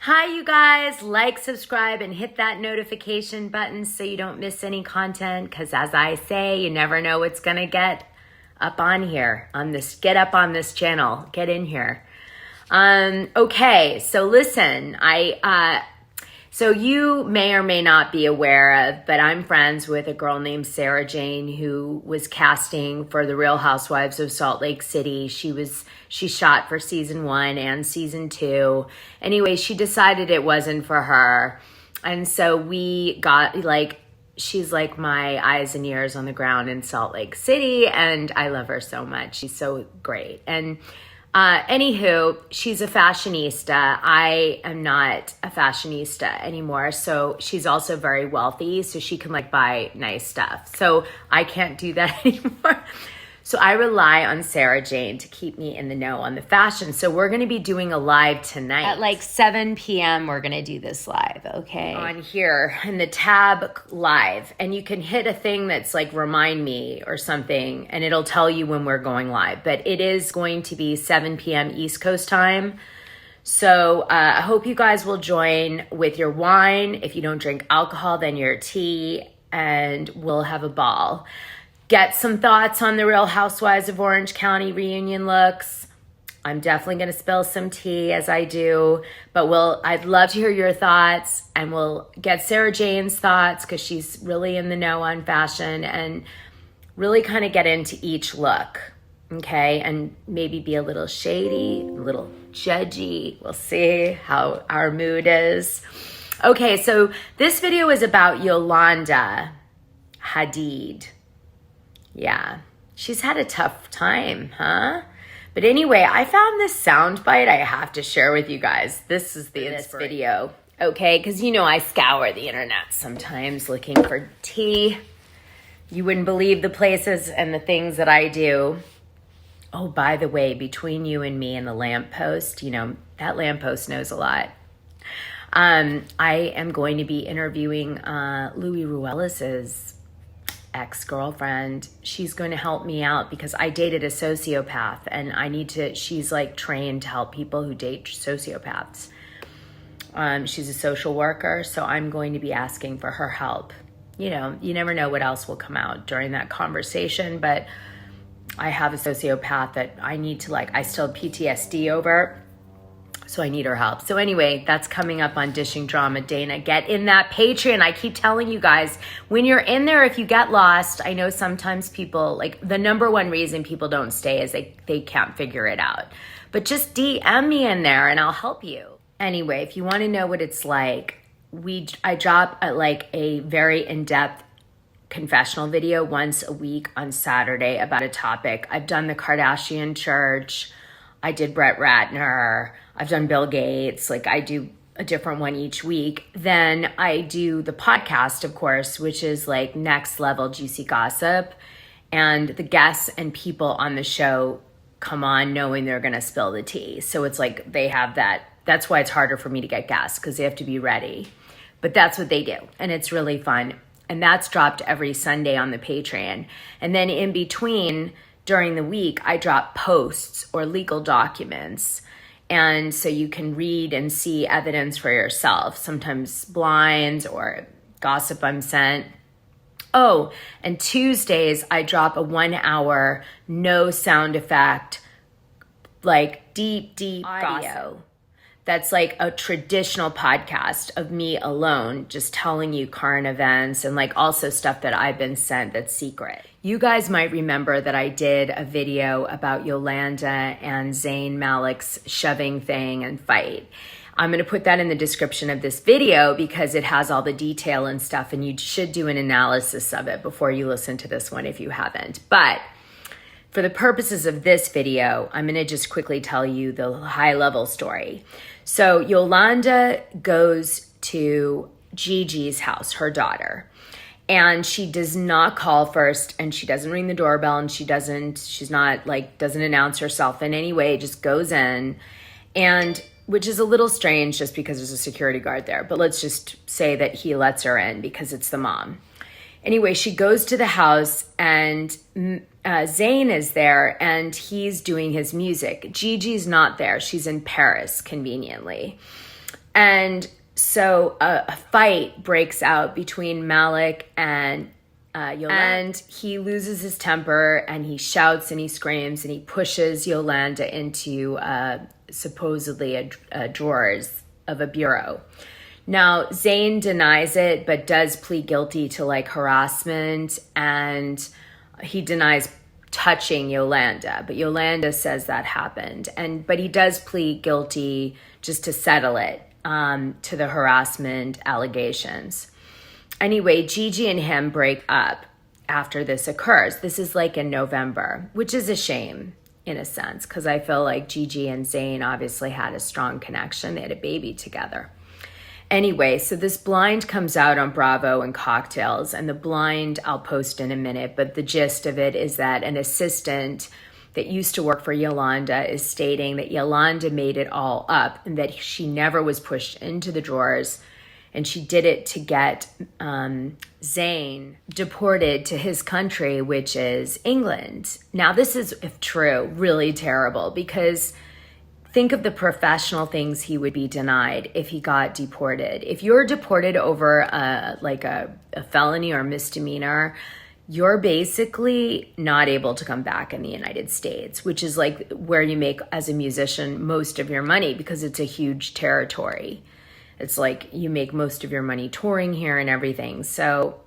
Hi, you guys. Like, subscribe, and hit that notification button so you don't miss any content. Because as I say, you never know what's going to get up on here. Get up on this channel. Get in here. Okay, so listen. So you may or may not be aware of, but I'm friends with a girl named Sarah Jane who was casting for The Real Housewives of Salt Lake City. She shot for season 1 and season 2. Anyway, she decided it wasn't for her. And so we got she's like my eyes and ears on the ground in Salt Lake City. And I love her so much. She's so great. And anywho, she's a fashionista. I am not a fashionista anymore. So she's also very wealthy. So she can buy nice stuff. So I can't do that anymore. So I rely on Sarah Jane to keep me in the know on the fashion. So we're going to be doing a live tonight. At 7 p.m. we're going to do this live, okay? On here in the tab live. And you can hit a thing that's remind me or something, and it'll tell you when we're going live. But it is going to be 7 p.m. East Coast time. So I hope you guys will join with your wine. If you don't drink alcohol, then your tea, and we'll have a ball. Get some thoughts on the Real Housewives of Orange County reunion looks. I'm definitely going to spill some tea as I do, but I'd love to hear your thoughts, and we'll get Sarah Jane's thoughts because she's really in the know on fashion, and really kind of get into each look, okay? And maybe be a little shady, a little judgy. We'll see how our mood is. Okay, so this video is about Yolanda Hadid. Yeah, she's had a tough time, huh? But anyway, I found this soundbite I have to share with you guys. This is this video, okay? Because I scour the internet sometimes looking for tea. You wouldn't believe the places and the things that I do. Oh, by the way, between you and me and the lamppost, that lamppost knows a lot. I am going to be interviewing Louis Ruelas's ex-girlfriend. She's going to help me out because I dated a sociopath, and she's trained to help people who date sociopaths. She's a social worker, so I'm going to be asking for her help. You never know what else will come out during that conversation, but I have a sociopath that I need to I still have PTSD over. So I need her help. So anyway, that's coming up on Dishing Drama. Dana, get in that Patreon. I keep telling you guys, when you're in there, if you get lost, I know sometimes people, the number one reason people don't stay is they can't figure it out. But just DM me in there and I'll help you. Anyway, if you want to know what it's like, I drop a very in-depth confessional video once a week on Saturday about a topic. I've done the Kardashian church. I did Brett Ratner. I've done Bill Gates. I do a different one each week. Then I do the podcast, of course, which is next level juicy gossip. And the guests and people on the show come on knowing they're going to spill the tea. So it's they have that. That's why it's harder for me to get guests, because they have to be ready. But that's what they do. And it's really fun. And that's dropped every Sunday on the Patreon. And then in between, during the week, I drop posts or legal documents. And so you can read and see evidence for yourself, sometimes blinds or gossip I'm sent. Oh, and Tuesdays, I drop a 1-hour, no sound effect, deep audio. That's a traditional podcast of me alone, just telling you current events and also stuff that I've been sent that's secret. You guys might remember that I did a video about Yolanda and Zayn Malik's shoving thing and fight. I'm going to put that in the description of this video because it has all the detail and stuff, and you should do an analysis of it before you listen to this one if you haven't. But for the purposes of this video, I'm going to just quickly tell you the high-level story. So Yolanda goes to Gigi's house, her daughter, and she does not call first, and she doesn't ring the doorbell, and she's not doesn't announce herself in any way, just goes in, and which is a little strange just because there's a security guard there, but let's just say that he lets her in because it's the mom. Anyway, she goes to the house, and Zayn is there, and he's doing his music. Gigi's not there. She's in Paris, conveniently. And so a fight breaks out between Malik and Yolanda. And he loses his temper and he shouts and he screams and he pushes Yolanda into supposedly a drawers of a bureau. Now, Zayn denies it, but does plead guilty to like harassment, and he denies touching Yolanda, but Yolanda says that happened. But he does plead guilty just to settle it to the harassment allegations. Anyway, Gigi and him break up after this occurs. This is like in November, which is a shame in a sense, because I feel like Gigi and Zayn obviously had a strong connection. They had a baby together. Anyway, so this blind comes out on Bravo and Cocktails, and the blind I'll post in a minute, but the gist of it is that an assistant that used to work for Yolanda is stating that Yolanda made it all up and that she never was pushed into the drawers, and she did it to get Zayn deported to his country, which is England. Now, this is, if true, really terrible, because think of the professional things he would be denied if he got deported. If you're deported over a felony or misdemeanor, you're basically not able to come back in the United States, which is like where you make, as a musician, most of your money, because it's a huge territory. It's like you make most of your money touring here and everything. So,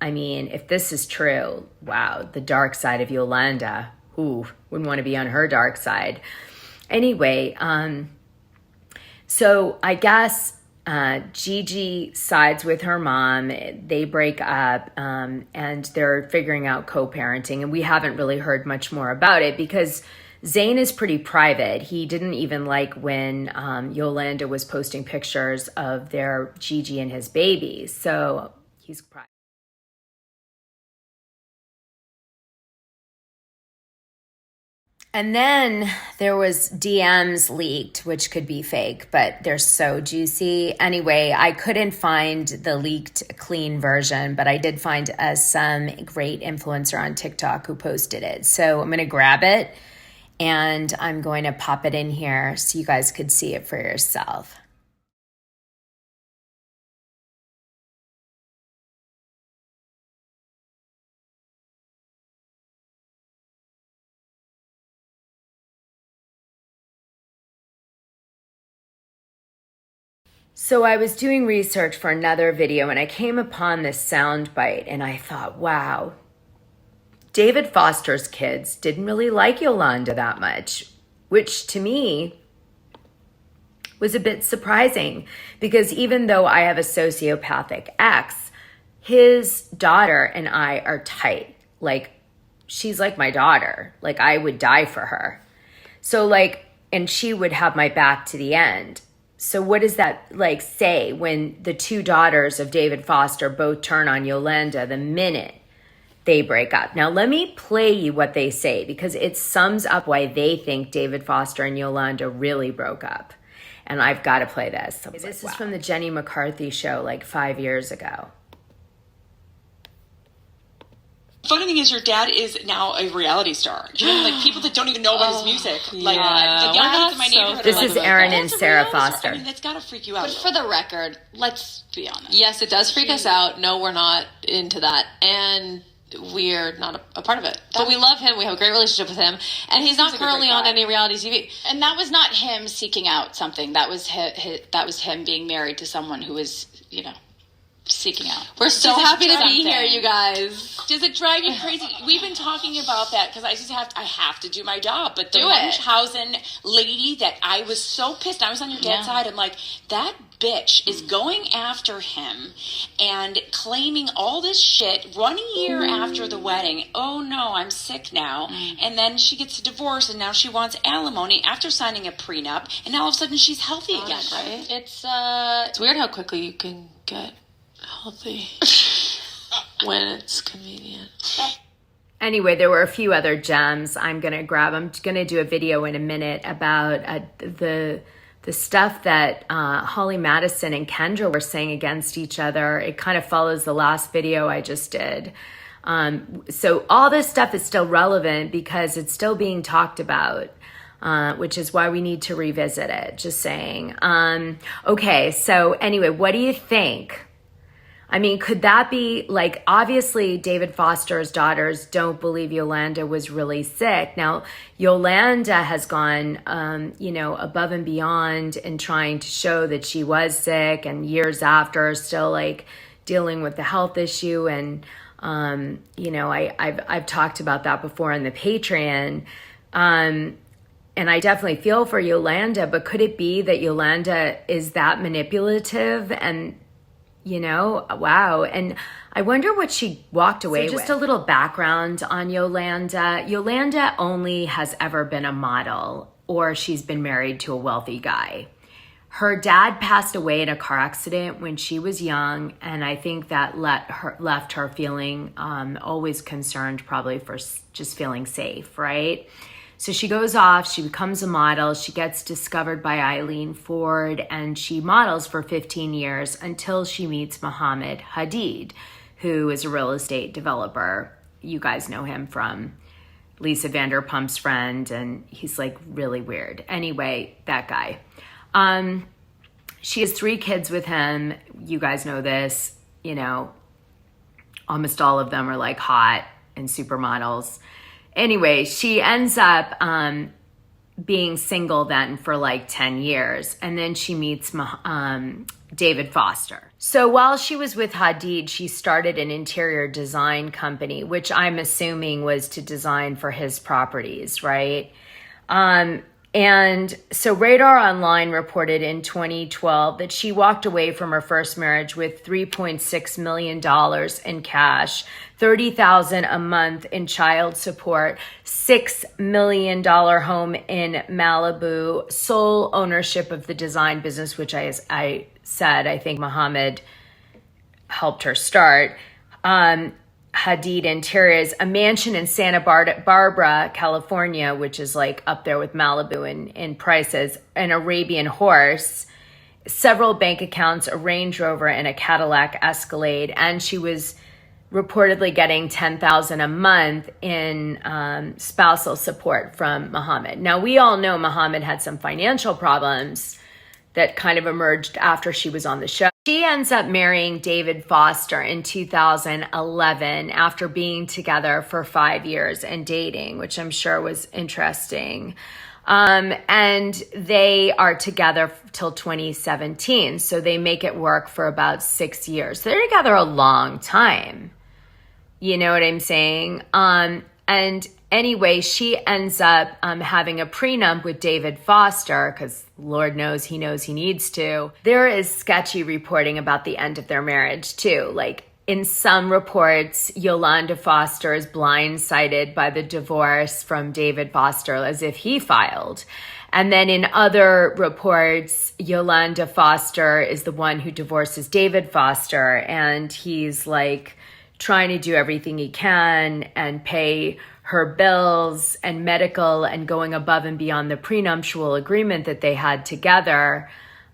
I mean, if this is true, wow, the dark side of Yolanda. Ooh, wouldn't want to be on her dark side. Anyway, so I guess Gigi sides with her mom. They break up, and they're figuring out co-parenting. And we haven't really heard much more about it because Zayn is pretty private. He didn't even like when Yolanda was posting pictures of their Gigi and his baby. So he's private. And then there was DMs leaked, which could be fake, but they're so juicy. Anyway, I couldn't find the leaked clean version, but I did find some great influencer on TikTok who posted it. So I'm going to grab it and I'm going to pop it in here so you guys could see it for yourself. So I was doing research for another video and I came upon this soundbite and I thought, wow, David Foster's kids didn't really like Yolanda that much, which to me was a bit surprising because even though I have a sociopathic ex, his daughter and I are tight. Like, she's like my daughter. Like, I would die for her. So like, and she would have my back to the end. So what does that like say when the two daughters of David Foster both turn on Yolanda the minute they break up? Now let me play you what they say because it sums up why they think David Foster and Yolanda really broke up. And I've got to play this. So this is from the Jenny Mcarthy show like 5 years ago. Funny thing is, your dad is now a reality star. You know, like people that don't even know about his music. Like the young kids in my neighborhood. This are is like, Aaron and Sarah Foster. I mean, that's gotta freak you out. But for the record, let's be honest. Yes, it does freak us out. No, we're not into that, and we're not a part of it. But we love him. We have a great relationship with him, and he's not currently on any reality TV. And that was not him seeking out something. That was him being married to someone who was, you know, seeking out. We're so happy to be here, you guys. Does it drive you crazy? We've been talking about that because I have to do my job. But the Munchausen lady that I was so pissed. I was on your dad's side. I'm like, that bitch is going after him and claiming all this shit 1 year after the wedding. Oh no, I'm sick now. And then she gets a divorce and now she wants alimony after signing a prenup. And now all of a sudden she's healthy again. Right? It's weird how quickly you can get healthy when it's convenient. Anyway, there were a few other gems I'm going to grab. I'm going to do a video in a minute about the stuff that Holly Madison and Kendra were saying against each other. It kind of follows the last video I just did. So all this stuff is still relevant because it's still being talked about. which is why we need to revisit it. Just saying. Okay, so anyway, what do you think? I mean, could that be like, obviously David Foster's daughters don't believe Yolanda was really sick. Now, Yolanda has gone, above and beyond in trying to show that she was sick, and years after still like dealing with the health issue. And, I've talked about that before on the Patreon. And I definitely feel for Yolanda, but could it be that Yolanda is that manipulative and, wow. And I wonder what she walked away with. Just a little background on Yolanda. Yolanda only has ever been a model, or she's been married to a wealthy guy. Her dad passed away in a car accident when she was young, and I think that left her feeling always concerned, probably for just feeling safe, right? So she goes off, she becomes a model, she gets discovered by Eileen Ford, and she models for 15 years until she meets Mohammed Hadid, who is a real estate developer. You guys know him from Lisa Vanderpump's friend, and he's like really weird. Anyway, that guy. She has 3 kids with him. You guys know this, almost all of them are like hot and supermodels. Anyway, she ends up being single then for like 10 years. And then she meets David Foster. So while she was with Hadid, she started an interior design company, which I'm assuming was to design for his properties, right? And so Radar Online reported in 2012 that she walked away from her first marriage with $3.6 million in cash, $30,000 a month in child support, $6 million home in Malibu, sole ownership of the design business, which I said I think Mohammed helped her start. Hadid Interiors, a mansion in Santa Barbara, California, which is like up there with Malibu in prices, an Arabian horse, several bank accounts, a Range Rover, and a Cadillac Escalade. And she was reportedly getting $10,000 a month in spousal support from Mohammed. Now, we all know Mohammed had some financial problems that kind of emerged after she was on the show. She ends up marrying David Foster in 2011 after being together for 5 years and dating, which I'm sure was interesting. And they are together till 2017. So they make it work for about 6 years. They're together a long time. You know what I'm saying? And anyway, she ends up having a prenup with David Foster because Lord knows he needs to. There is sketchy reporting about the end of their marriage too. Like in some reports, Yolanda Foster is blindsided by the divorce from David Foster as if he filed. And then in other reports, Yolanda Foster is the one who divorces David Foster, and he's like trying to do everything he can and pay her bills and medical and going above and beyond the prenuptial agreement that they had together,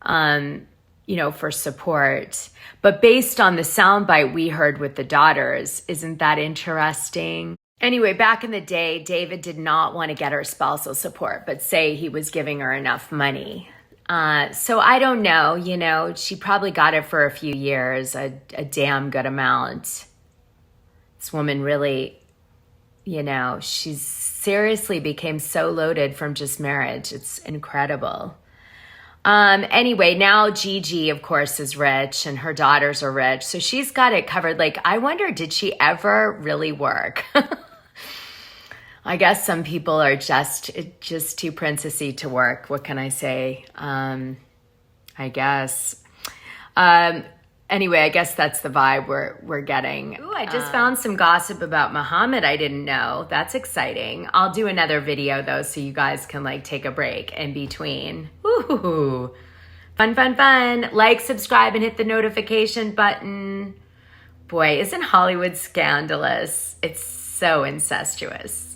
for support. But based on the soundbite we heard with the daughters, isn't that interesting? Anyway, back in the day, David did not want to get her spousal support, but say he was giving her enough money. So I don't know, she probably got it for a few years, a damn good amount. This woman really, she seriously became so loaded from just marriage. It's incredible. Anyway, now Gigi, of course, is rich and her daughters are rich. So she's got it covered. Like, I wonder, did she ever really work? I guess some people are just too princessy to work. What can I say? I guess. Anyway, I guess that's the vibe we're getting. Ooh, I just found some gossip about Mohammed I didn't know. That's exciting. I'll do another video though, so you guys can like take a break in between. Ooh, fun, fun, fun. Like, subscribe, and hit the notification button. Boy, isn't Hollywood scandalous? It's so incestuous.